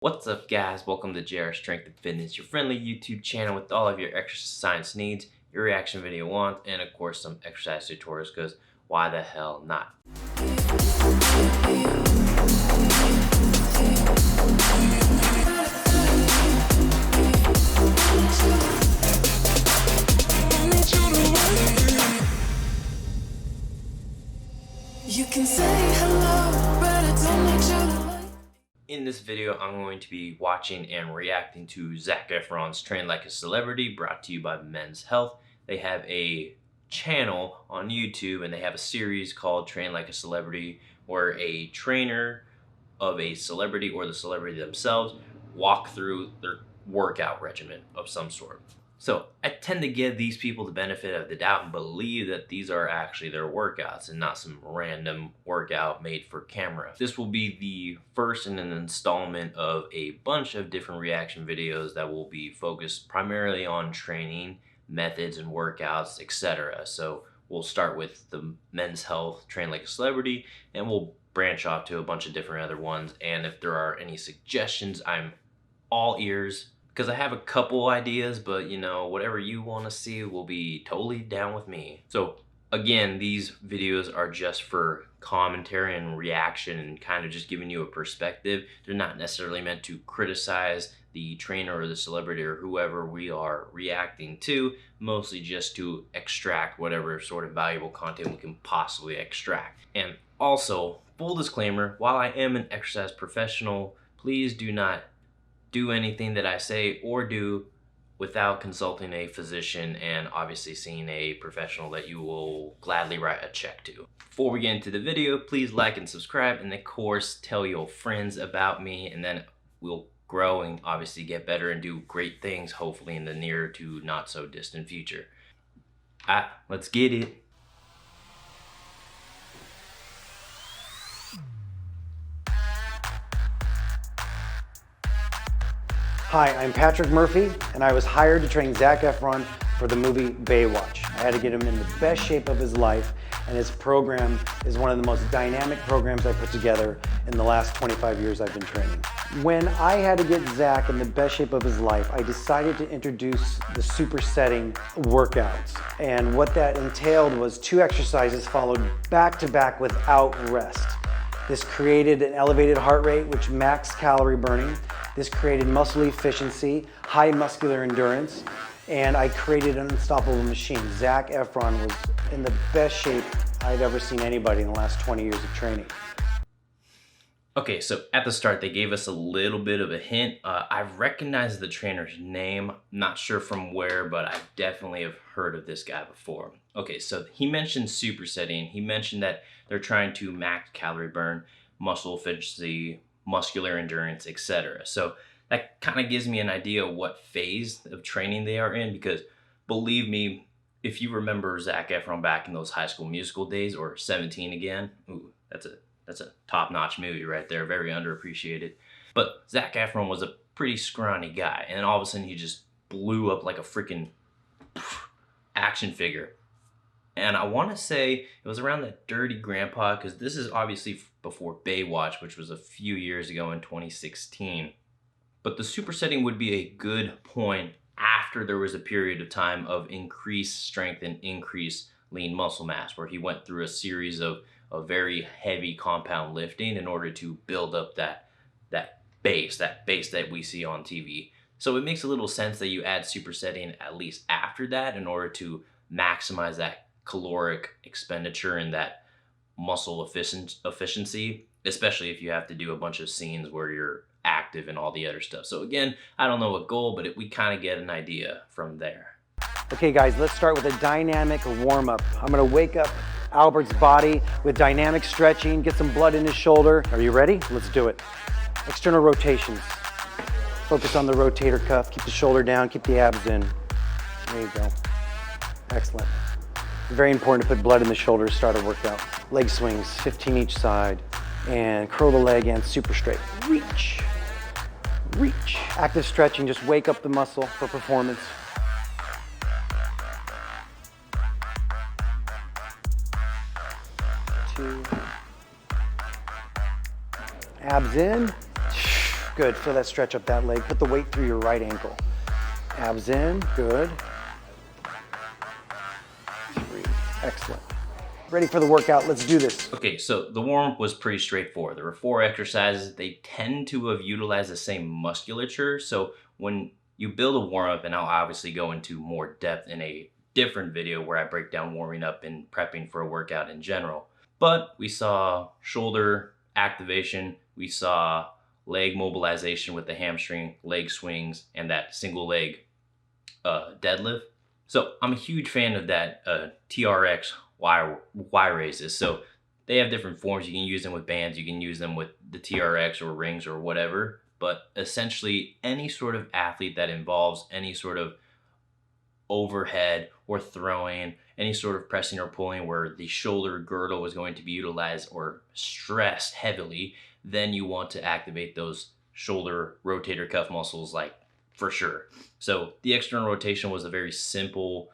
What's up, guys? Welcome to JR Strength and Fitness, your friendly YouTube channel with all of your exercise needs, your reaction video wants, and of course some exercise tutorials, because why the hell not? You can say hello, but I don't need you to like. In this video, I'm going to be watching and reacting to Zac Efron's Train Like a Celebrity, brought to you by Men's Health. They have a channel on YouTube and they have a series called Train Like a Celebrity, where a trainer of a celebrity or the celebrity themselves walk through their workout regimen of some sort. So I tend to give these people the benefit of the doubt and believe that these are actually their workouts and not some random workout made for camera. This will be the first in an installment of a bunch of different reaction videos that will be focused primarily on training methods and workouts, etc. So we'll start with the Men's Health Train Like a Celebrity, and we'll branch off to a bunch of different other ones. And if there are any suggestions, I'm all ears, because I have a couple ideas, but you know, whatever you want to see will be totally down with me. So again, these videos are just for commentary and reaction and kind of just giving you a perspective. They're not necessarily meant to criticize the trainer or the celebrity or whoever we are reacting to, mostly just to extract whatever sort of valuable content we can possibly extract. And also, full disclaimer, while I am an exercise professional, please do not do anything that I say or do without consulting a physician and obviously seeing a professional that you will gladly write a check to. Before we get into the video, please like and subscribe, and of course tell your friends about me, and then we'll grow and obviously get better and do great things, hopefully in the near to not so distant future. Let's get it. Hi, I'm Patrick Murphy, and I was hired to train Zac Efron for the movie Baywatch. I had to get him in the best shape of his life, and his program is one of the most dynamic programs I put together in the last 25 years I've been training. When I had to get Zac in the best shape of his life, I decided to introduce the supersetting workouts. And what that entailed was 2 exercises followed back to back without rest. This created an elevated heart rate, which maxed calorie burning. This created muscle efficiency, high muscular endurance, and I created an unstoppable machine. Zac Efron was in the best shape I've ever seen anybody in the last 20 years of training. Okay, so at the start, they gave us a little bit of a hint. I recognize the trainer's name, not sure from where, but I definitely have heard of this guy before. Okay, so he mentioned supersetting. He mentioned that they're trying to max calorie burn, muscle efficiency, muscular endurance, etc. So that kind of gives me an idea of what phase of training they are in, because believe me, if you remember Zac Efron back in those High School Musical days, or 17 again, ooh, that's a top-notch movie right there, very underappreciated. But Zac Efron was a pretty scrawny guy, and all of a sudden he just blew up like a freaking action figure. And I want to say it was around that Dirty Grandpa, because this is obviously before Baywatch, which was a few years ago in 2016. But the supersetting would be a good point after there was a period of time of increased strength and increased lean muscle mass, where he went through a series of very heavy compound lifting in order to build up that base that we see on TV. So it makes a little sense that you add supersetting at least after that in order to maximize that caloric expenditure and that muscle efficiency, especially if you have to do a bunch of scenes where you're active and all the other stuff. So again, I don't know what goal, but we kind of get an idea from there. Okay guys, let's start with a dynamic warm-up. I'm gonna wake up Albert's body with dynamic stretching, get some blood in his shoulder. Are you ready? Let's do it. External rotations. Focus on the rotator cuff, keep the shoulder down, keep the abs in. There you go. Excellent. Very important to put blood in the shoulder to start a workout. Leg swings, 15 each side, and curl the leg and super straight. Reach, reach. Active stretching, just wake up the muscle for performance. Two. Abs in. Good, feel that stretch up that leg. Put the weight through your right ankle. Abs in, good. 3, excellent. Ready for the workout, let's do this. Okay, so the warm-up was pretty straightforward. There were 4 exercises. They tend to have utilized the same musculature. So when you build a warm-up, and I'll obviously go into more depth in a different video where I break down warming up and prepping for a workout in general. But we saw shoulder activation, we saw leg mobilization with the hamstring, leg swings, and that single leg deadlift. So I'm a huge fan of that TRX Y raises. So they have different forms. You can use them with bands, you can use them with the TRX or rings or whatever. But essentially any sort of athlete that involves any sort of overhead or throwing, any sort of pressing or pulling where the shoulder girdle is going to be utilized or stressed heavily, then you want to activate those shoulder rotator cuff muscles, like, for sure. So the external rotation was a very simple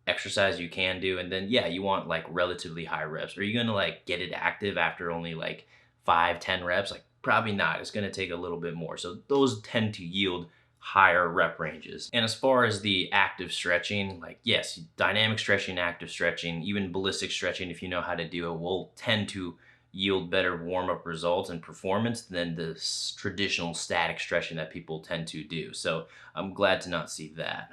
exercise you can do. And then, yeah, you want like relatively high reps. Are you going to like get it active after only like 5-10 reps? Like, probably not. It's going to take a little bit more. So those tend to yield higher rep ranges. And as far as the active stretching, like, yes, dynamic stretching, active stretching, even ballistic stretching, if you know how to do it, will tend to yield better warm-up results and performance than the traditional static stretching that people tend to do. So I'm glad to not see that.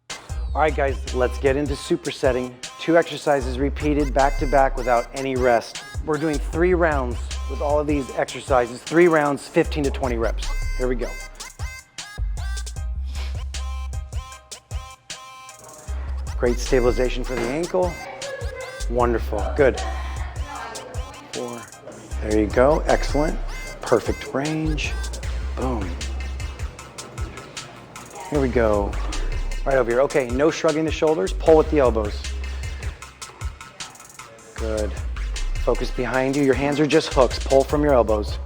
All right, guys, let's get into supersetting. 2 exercises repeated back to back without any rest. We're doing 3 rounds with all of these exercises, 3 rounds, 15 to 20 reps. Here we go. Great stabilization for the ankle. Wonderful, good. 4, there you go, excellent. Perfect range, boom. Here we go, right over here. Okay, no shrugging the shoulders, pull with the elbows. Good, focus behind you. Your hands are just hooks, pull from your elbows.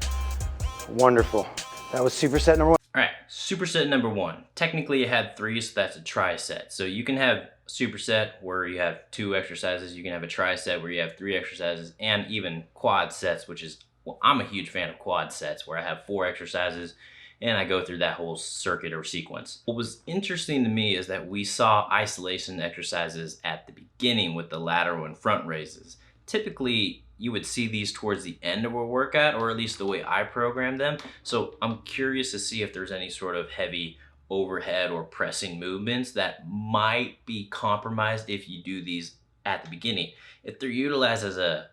Wonderful, that was superset number 1. All right, superset number 1. Technically it had 3, so that's a tri-set. So you can have superset where you have 2 exercises, you can have a tri-set where you have 3 exercises, and even quad sets, which is, well, I'm a huge fan of quad sets where I have 4 exercises and I go through that whole circuit or sequence. What was interesting to me is that we saw isolation exercises at the beginning with the lateral and front raises. Typically you would see these towards the end of a workout, or at least the way I program them. So I'm curious to see if there's any sort of heavy overhead or pressing movements that might be compromised if you do these at the beginning. If they're utilized as a,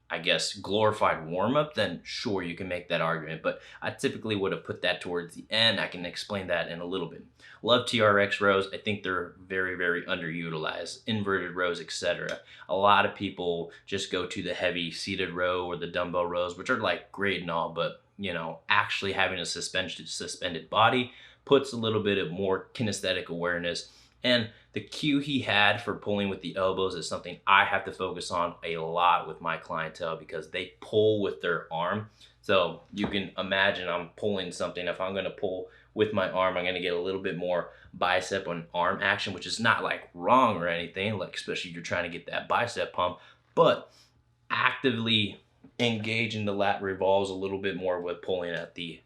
I guess, glorified warm-up, then sure, you can make that argument, but I typically would have put that towards the end. I can explain that in a little bit. Love TRX rows. I think they're very, very underutilized. Inverted rows, etc. A lot of people just go to the heavy seated row or the dumbbell rows, which are like great and all, but you know, actually having a suspended body puts a little bit of more kinesthetic awareness. And the cue he had for pulling with the elbows is something I have to focus on a lot with my clientele because they pull with their arm. So you can imagine I'm pulling something. If I'm going to pull with my arm, I'm going to get a little bit more bicep and arm action, which is not like wrong or anything, like especially if you're trying to get that bicep pump, but actively engaging the lat revolves a little bit more with pulling at the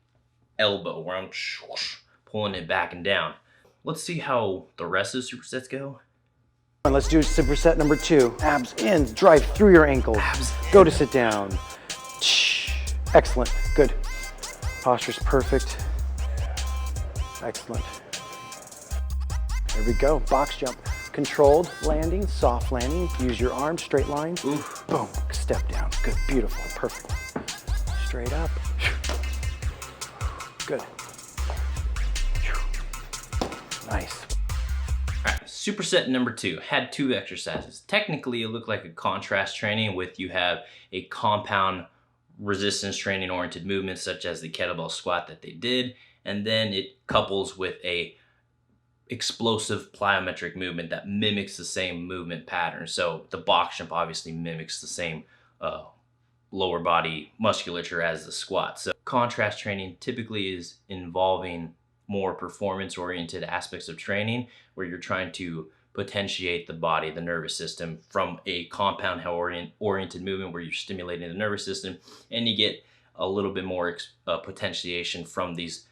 elbow where I'm pulling it back and down. Let's see how the rest of the supersets go. Let's do superset number 2. Abs in, drive through your ankles. Go to sit down. Excellent, good. Posture's perfect. Excellent. There we go, box jump. Controlled landing, soft landing. Use your arm, straight line. Oof. Boom, step down. Good, beautiful, perfect. Straight up. Good. Nice. All right, superset number 2 had 2 exercises. Technically, it looked like a contrast training with you have a compound resistance training oriented movement such as the kettlebell squat that they did, and then it couples with a explosive plyometric movement that mimics the same movement pattern. So the box jump obviously mimics the same lower body musculature as the squat. So contrast training typically is involving more performance-oriented aspects of training where you're trying to potentiate the body, the nervous system from a compound oriented movement where you're stimulating the nervous system and you get a little bit more potentiation from these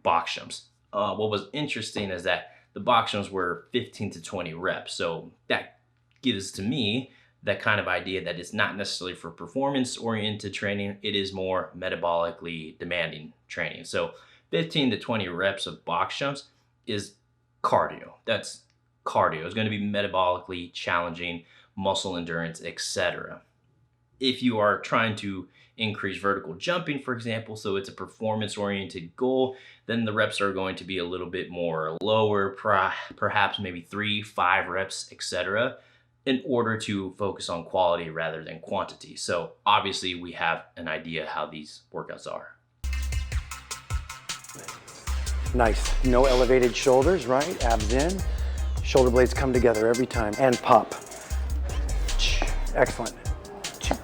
box jumps. What was interesting is that the box jumps were 15 to 20 reps. So that gives to me that kind of idea that it's not necessarily for performance oriented training. It is more metabolically demanding training. So 15 to 20 reps of box jumps is cardio. That's cardio. It's going to be metabolically challenging, muscle endurance, etc. If you are trying to increase vertical jumping, for example, so it's a performance oriented goal, then the reps are going to be a little bit more lower, perhaps maybe 3, 5 reps, etc., in order to focus on quality rather than quantity. So obviously we have an idea how these workouts are. Nice. No elevated shoulders, right? Abs in. Shoulder blades come together every time. And pop. Excellent. 2,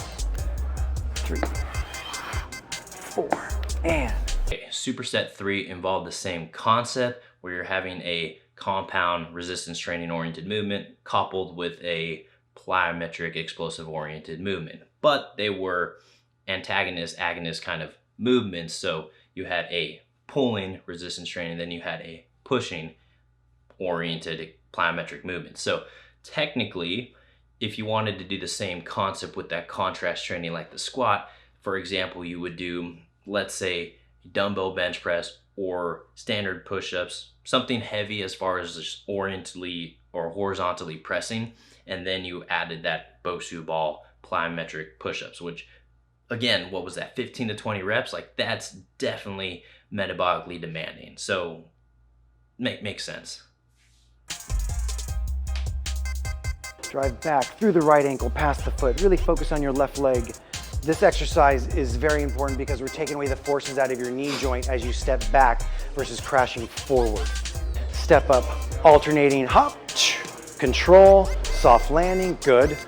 3, 4, and. Okay, superset 3 involved the same concept where you're having a compound resistance training oriented movement coupled with a plyometric explosive oriented movement. But they were antagonist, agonist kind of movements. So you had a pulling resistance training, then you had a pushing oriented plyometric movement. So technically, if you wanted to do the same concept with that contrast training like the squat, for example, you would do, let's say, dumbbell bench press or standard push-ups, something heavy as far as just orientally or horizontally pressing, and then you added that Bosu ball plyometric push-ups, which again, what was that, 15 to 20 reps? Like that's definitely metabolically demanding. So makes sense. Drive back through the right ankle, past the foot. Really focus on your left leg. This exercise is very important because we're taking away the forces out of your knee joint as you step back versus crashing forward. Step up, alternating, hop, control, soft landing, good.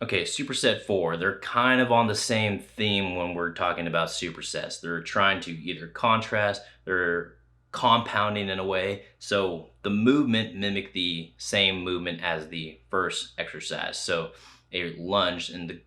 Okay, superset 4, they're kind of on the same theme when we're talking about supersets. They're trying to either contrast, they're compounding in a way. So the movement mimic the same movement as the first exercise. So a lunge, and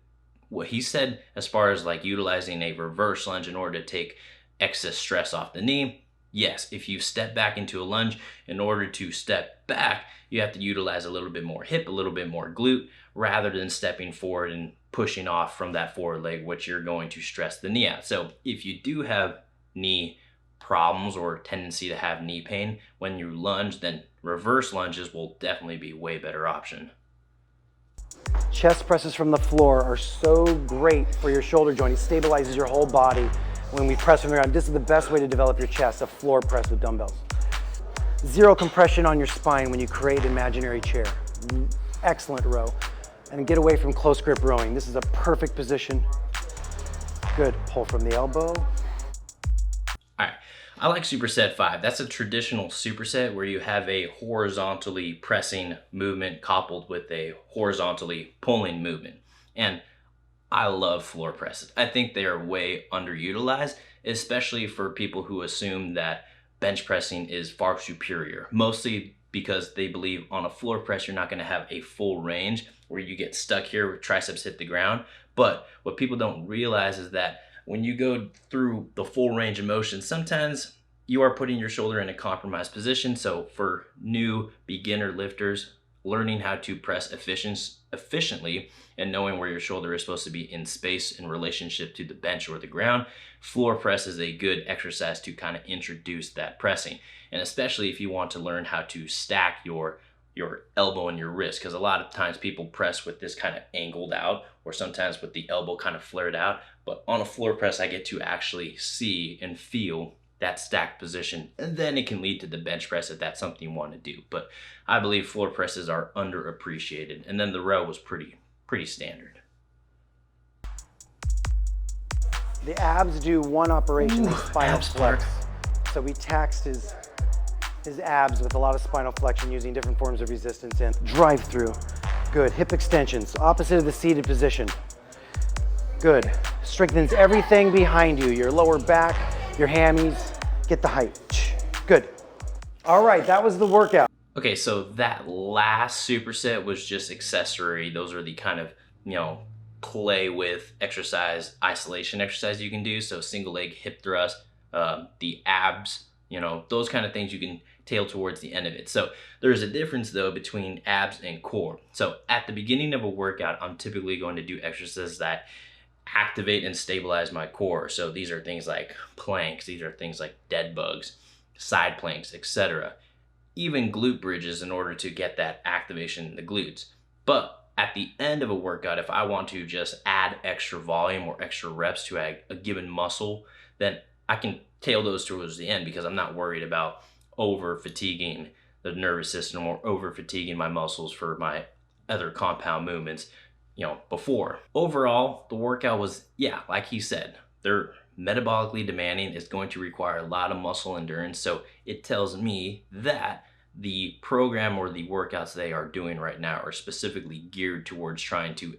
what he said as far as like utilizing a reverse lunge in order to take excess stress off the knee. Yes, if you step back into a lunge, in order to step back, you have to utilize a little bit more hip, a little bit more glute, rather than stepping forward and pushing off from that forward leg, which you're going to stress the knee out. So if you do have knee problems or tendency to have knee pain when you lunge, then reverse lunges will definitely be a way better option. Chest presses from the floor are so great for your shoulder joint. It stabilizes your whole body when we press from the ground. This is the best way to develop your chest, a floor press with dumbbells. Zero compression on your spine when you create an imaginary chair. Excellent row. And get away from close grip rowing. This is a perfect position. Good, pull from the elbow. All right, I like superset 5. That's a traditional superset where you have a horizontally pressing movement coupled with a horizontally pulling movement. And I love floor presses. I think they are way underutilized, especially for people who assume that bench pressing is far superior, mostly because they believe on a floor press you're not going to have a full range where you get stuck here with triceps hit the ground. But what people don't realize is that when you go through the full range of motion, sometimes you are putting your shoulder in a compromised position. So for new beginner lifters, learning how to press efficiently and knowing where your shoulder is supposed to be in space in relationship to the bench or the ground, floor press is a good exercise to kind of introduce that pressing. And especially if you want to learn how to stack your elbow and your wrist, because a lot of times people press with this kind of angled out or sometimes with the elbow kind of flared out. But on a floor press, I get to actually see and feel that stacked position, and then it can lead to the bench press if that's something you want to do. But I believe floor presses are underappreciated, and then the row was pretty standard. The abs do one operation, the spinal flex. So we taxed his abs with a lot of spinal flexion using different forms of resistance and drive through. Good, hip extensions, opposite of the seated position. Good, strengthens everything behind you, your lower back, your hammies, get the height. Good. All right, that was the workout. Okay, so that last superset was just accessory. Those are the kind of, play with exercise, isolation exercise you can do. So single leg hip thrust, the abs, those kind of things you can tail towards the end of it. So there's a difference though between abs and core. So at the beginning of a workout, I'm typically going to do exercises that activate and stabilize my core. So these are things like planks, these are things like dead bugs, side planks, etc. Even glute bridges in order to get that activation in the glutes. But at the end of a workout, if I want to just add extra volume or extra reps to a given muscle, then I can tail those towards the end because I'm not worried about over fatiguing the nervous system or over fatiguing my muscles for my other compound movements, before. Overall, the workout was, like he said, they're metabolically demanding. It's going to require a lot of muscle endurance. So it tells me that the program or the workouts they are doing right now are specifically geared towards trying to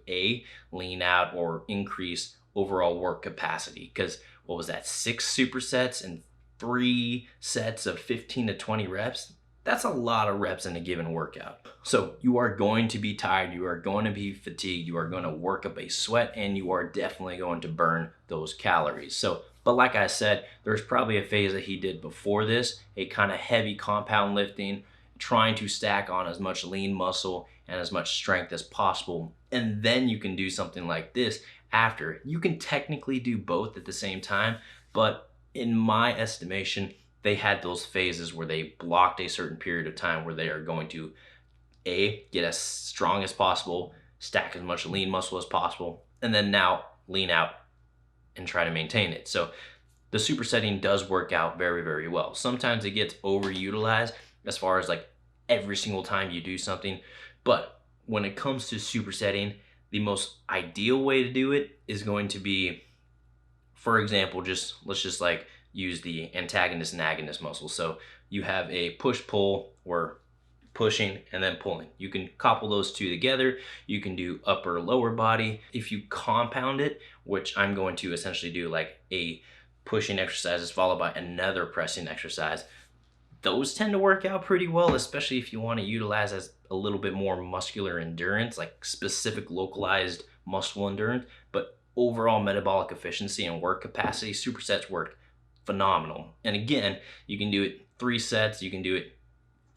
lean out or increase overall work capacity. Because what was that, 6 supersets and 3 sets of 15 to 20 reps? That's a lot of reps in a given workout. So you are going to be tired, you are going to be fatigued, you are going to work up a sweat, and you are definitely going to burn those calories. So, but like I said, there's probably a phase that he did before this, a kind of heavy compound lifting, trying to stack on as much lean muscle and as much strength as possible. And then you can do something like this after. You can technically do both at the same time, but in my estimation, they had those phases where they blocked a certain period of time where they are going to get as strong as possible, stack as much lean muscle as possible, and then now lean out and try to maintain it. So the supersetting does work out very, very well. Sometimes it gets overutilized as far as like every single time you do something, but when it comes to supersetting, the most ideal way to do it is going to be, for example, let's just like use the antagonist and agonist muscles. So you have a push-pull or pushing and then pulling. You can couple those two together. You can do upper lower body. If you compound it, which I'm going to essentially do like a pushing exercises followed by another pressing exercise, those tend to work out pretty well, especially if you want to utilize as a little bit more muscular endurance, like specific localized muscle endurance. But overall metabolic efficiency and work capacity, supersets work phenomenal. And again, you can do it 3 sets, you can do it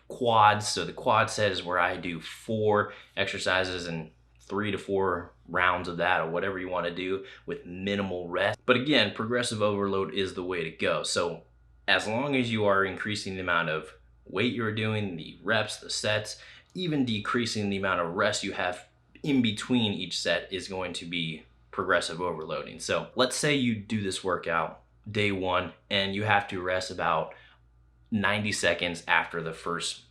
quads. So the quad set is where I do 4 exercises and 3 to 4 rounds of that, or whatever you want to do with minimal rest. But again, progressive overload is the way to go. So as long as you are increasing the amount of weight you're doing, the reps, the sets, even decreasing the amount of rest you have in between each set is going to be progressive overloading. So let's say you do this workout day 1 and you have to rest about 90 seconds after the first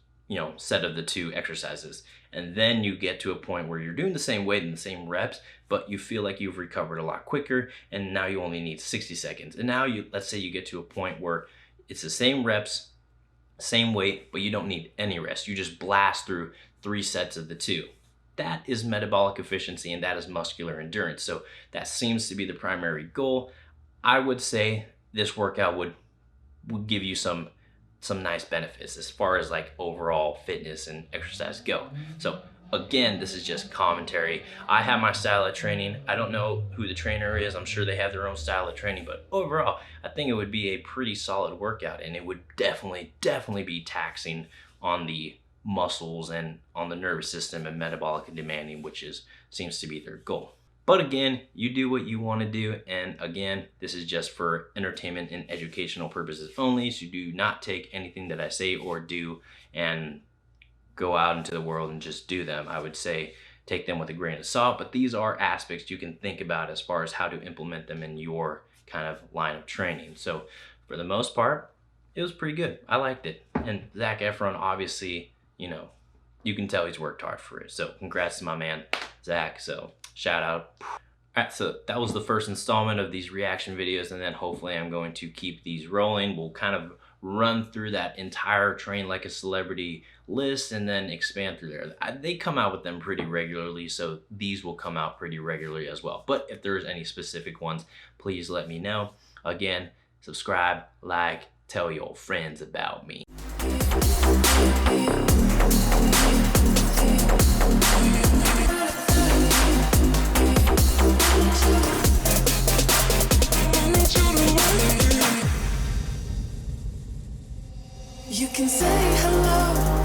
set of the 2 exercises, and then you get to a point where you're doing the same weight and the same reps, but you feel like you've recovered a lot quicker, and now you only need 60 seconds. And now let's say you get to a point where it's the same reps, same weight, but you don't need any rest. You just blast through 3 sets of the 2. That is metabolic efficiency and that is muscular endurance. So that seems to be the primary goal. I would say this workout would give you some nice benefits as far as like overall fitness and exercise go. So again, this is just commentary. I have my style of training. I don't know who the trainer is. I'm sure they have their own style of training, but overall, I think it would be a pretty solid workout, and it would definitely be taxing on the muscles and on the nervous system and metabolic demanding, which seems to be their goal. But again, you do what you want to do, and again, this is just for entertainment and educational purposes only, so do not take anything that I say or do and go out into the world and just do them. I would say take them with a grain of salt, but these are aspects you can think about as far as how to implement them in your kind of line of training. So for the most part, it was pretty good. I liked it. And Zac Efron, obviously, you can tell he's worked hard for it. So congrats to my man, Zac. So shout out. All right, so that was the first installment of these reaction videos, and then hopefully I'm going to keep these rolling. We'll kind of run through that entire Train Like a Celebrity list and then expand through there. They come out with them pretty regularly, so these will come out pretty regularly as well. But if there's any specific ones, please let me know. Again, subscribe, like, tell your friends about me. You can say hello,